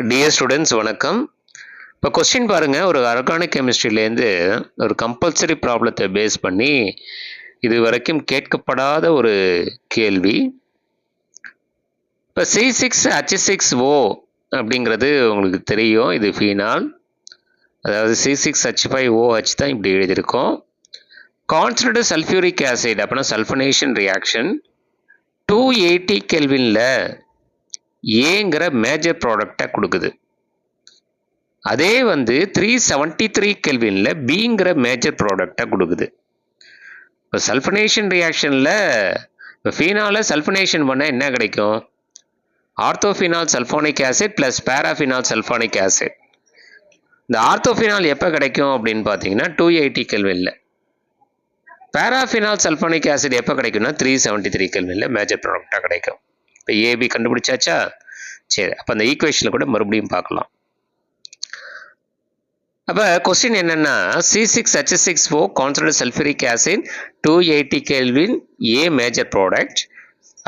Dear students வணக்கம். இப்போ question பாருங்கள், ஒரு ஆர்கானிக் கெமிஸ்ட்ரியிலேருந்து ஒரு கம்பல்சரி ப்ராப்ளத்தை பேஸ் பண்ணி இது வரைக்கும் கேட்கப்படாத ஒரு கேள்வி. இப்போ C6H6O அப்படிங்கிறது உங்களுக்கு தெரியும், இது ஃபீனால், அதாவது C6H5OH தான் இப்படி எழுதியிருக்கோம். கான்சன்ட்ரேட்டட் சல்ஃபியூரிக் ஆசிட் அப்படின்னா சல்ஃபனேஷன் ரியாக்ஷன் 280 கெல்வினில் ஏங்கிற மேஜர் ப்ராடக்டை கொடுக்குது. அதே 373 கெல்வினில் பிங்கிற மேஜர் ப்ராடக்டை கொடுக்குது. இப்போ சல்ஃபனேஷன் ரியாக்ஷனில் இப்போ ஃபீனாலை சல்ஃபனேஷன் பண்ணால் என்ன கிடைக்கும்? ஆர்த்தோஃபினால் சல்ஃபானிக் ஆசிட் ப்ளஸ் பேராஃபினால் சல்ஃபானிக் ஆசிட். இந்த ஆர்த்தோஃபினால் எப்போ கிடைக்கும் அப்படின்னு பார்த்தீங்கன்னா 280 கெல்வினில். பேராஃபினால் சல்ஃபானிக் ஆசிட் எப்போ கிடைக்கும்னா 373 கெல்வினில் மேஜர் ப்ராடக்டாக கிடைக்கும். இப்போ ஏபி கண்டுபிடிச்சாச்சா? சரி, அப்போ அந்த ஈக்குவேஷனில் கூட மறுபடியும் பார்க்கலாம். அப்போ கொஸ்டின் என்னென்னா, C6H6O concentrated sulphuric acid 280 kelvin a major product.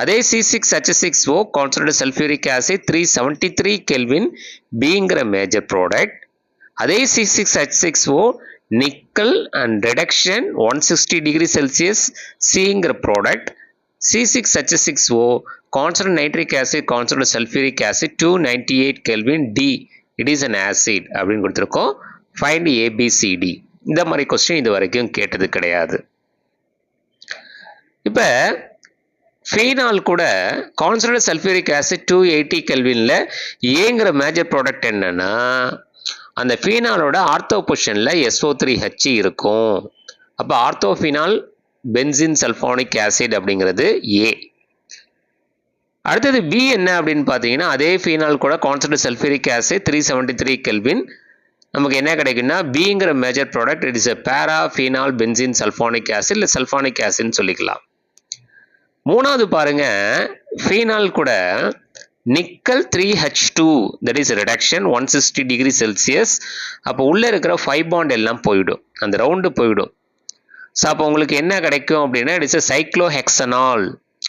அதே C6H6O concentrated sulphuric acid 373 kelvin பிங்கிற மேஜர் ப்ராடக்ட். அதே C6H6O nickel and reduction 160 degree Celsius சிங்கிற product. C6H6O concentrated nitric acid, concentrated sulfuric acid 298 Kelvin D, it is an acid அப்படின்னு கொடுத்துருக்கோம். Find ABCD. இந்த மாதிரி question இது வரைக்கும் கேட்டது கிடையாது. இப்போ ஃபீனால் கூட கான்சன்ட்ரேட்டட் சல்ஃபியூரிக் ஆசிட் 280 கெல்வினில் ஏங்கிற மேஜர் ப்ராடக்ட் என்னன்னா, அந்த ஃபீனாலோட ஆர்த்தோ பொசிஷனில் SO3H இருக்கும். அப்போ ஆர்த்தோஃபினால் பென்சின் சல்ஃபானிக் ஆசிட் அப்படிங்கிறது ஏ. அடுத்தது பி என்ன அப்படின்னு பார்த்தீங்கன்னா, அதே ஃபீனால் கூட கான்சன்ட்ரேட்டட் சல்ஃபியூரிக் ஆசிட் 373 கெல்வின் நமக்கு என்ன கிடைக்குன்னா பிங்கிற major product, it is a paraphenol benzene sulphonic acid இல்லை சல்ஃபானிக் ஆசிட்னு சொல்லிக்கலாம். மூணாவது பாருங்க, ஃபீனால் கூட nickel 3H2 that is reduction 160 degree Celsius. அப்போ உள்ளே இருக்கிற 5 பாண்ட் எல்லாம் போயிடும், அந்த ரவுண்டு போயிடும். ஸோ அப்போ உங்களுக்கு என்ன கிடைக்கும் அப்படின்னா, இட் இஸ் எ சைக்ளோஹெக்சனால்.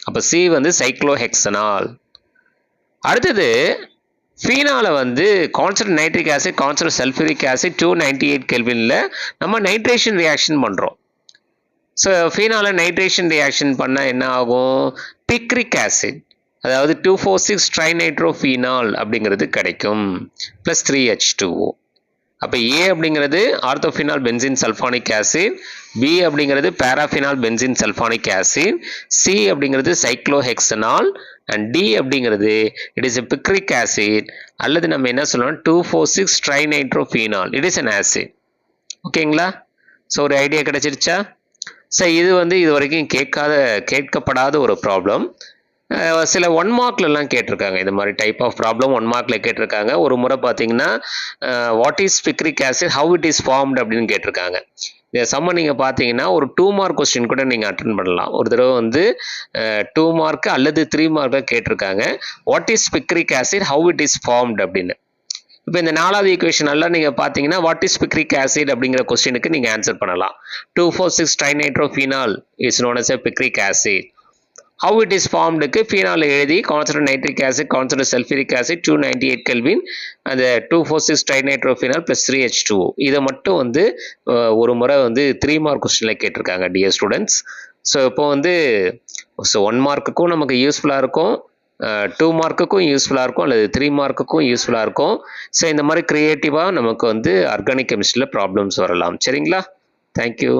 அப்போ சி சைக்ளோஹெக்சனால். அடுத்தது ஃபீனால concentrated nitric acid concentrated sulphuric acid 298 கெல்வினில் நம்ம நைட்ரேஷன் ரியாக்ஷன் பண்ணுறோம். ஸோ ஃபீனால நைட்ரேஷன் ரியாக்ஷன் பண்ணால் என்ன ஆகும்? பிக்ரிக் ஆசிட், அதாவது 246 ட்ரைநைட்ரோஃபீனால் அப்படிங்கிறது கிடைக்கும் ப்ளஸ் 3H2O. அப்போ ஏ அப்படிங்கிறது ஆர்த்தோஃபினால் பென்சின் சல்ஃபானிக் ஆசிட், பி அப்படிங்கிறது பேராஃபினால் பென்சின் சல்ஃபானிக் ஆசிட், சி அப்படிங்கிறது சைக்ளோஹெக்சனால், அண்ட் டி அப்படிங்கிறது it is a picric acid, அல்லது நம்ம என்ன சொல்லலாம் 246 ட்ரைநைட்ரோஃபீனால், இட் இஸ் அன் ஆசிட். ஓகேங்களா? ஸோ ஒரு ஐடியா கிடைச்சிருச்சா? ஸோ இது இது வரைக்கும் கேட்கப்படாத ஒரு ப்ராப்ளம். சில 1 மார்க்லலாம் கேட்டிருக்காங்க, இந்த மாதிரி டைப் ஆஃப் ப்ராப்ளம் 1 மார்க்கில் கேட்டிருக்காங்க. ஒரு முறை பார்த்தீங்கன்னா what is picric acid, how it is formed அப்படின்னு கேட்டிருக்காங்க. இந்த சம்ம நீங்கள் பார்த்தீங்கன்னா ஒரு 2 மார்க் கொஸ்டின் கூட நீங்கள் அட்டன் பண்ணலாம். ஒரு தடவை 2 மார்க் அல்லது 3 மார்க்காக கேட்டிருக்காங்க, what is picric acid, how it is formed அப்படின்னு. இப்போ இந்த 4வது ஈக்குவேஷன் எல்லாம் நீங்கள் பார்த்தீங்கன்னா வாட் இஸ் பிக்ரிக் ஆசிட் அப்படிங்கிற கொஸ்டினுக்கு நீங்கள் ஆன்சர் பண்ணலாம். 246 trinitrophenol is known as a picric acid. How it is formed க்கு ஃபீனால் எழுதி concentrated nitric acid concentrated sulphuric acid 298 kelvin அந்த 246 ட்ரைநைட்ரோஃபீனால் ப்ளஸ் 3H2O. இதை மட்டும் ஒரு முறை 3 மார்க் கொஸ்டினில் கேட்டிருக்காங்க டியர் ஸ்டூடெண்ட்ஸ். ஸோ இப்போ 1 மார்க்குக்கும் நமக்கு யூஸ்ஃபுல்லாக இருக்கும், 2 மார்க்குக்கும் யூஸ்ஃபுல்லாக இருக்கும், அல்லது 3 மார்க்குக்கும் யூஸ்ஃபுல்லாக இருக்கும். ஸோ இந்த மாதிரி க்ரியேட்டிவாக நமக்கு ஆர்கானிக் கெமிஸ்ட்ரியில் ப்ராப்ளம்ஸ் வரலாம். சரிங்களா? தேங்க்யூ.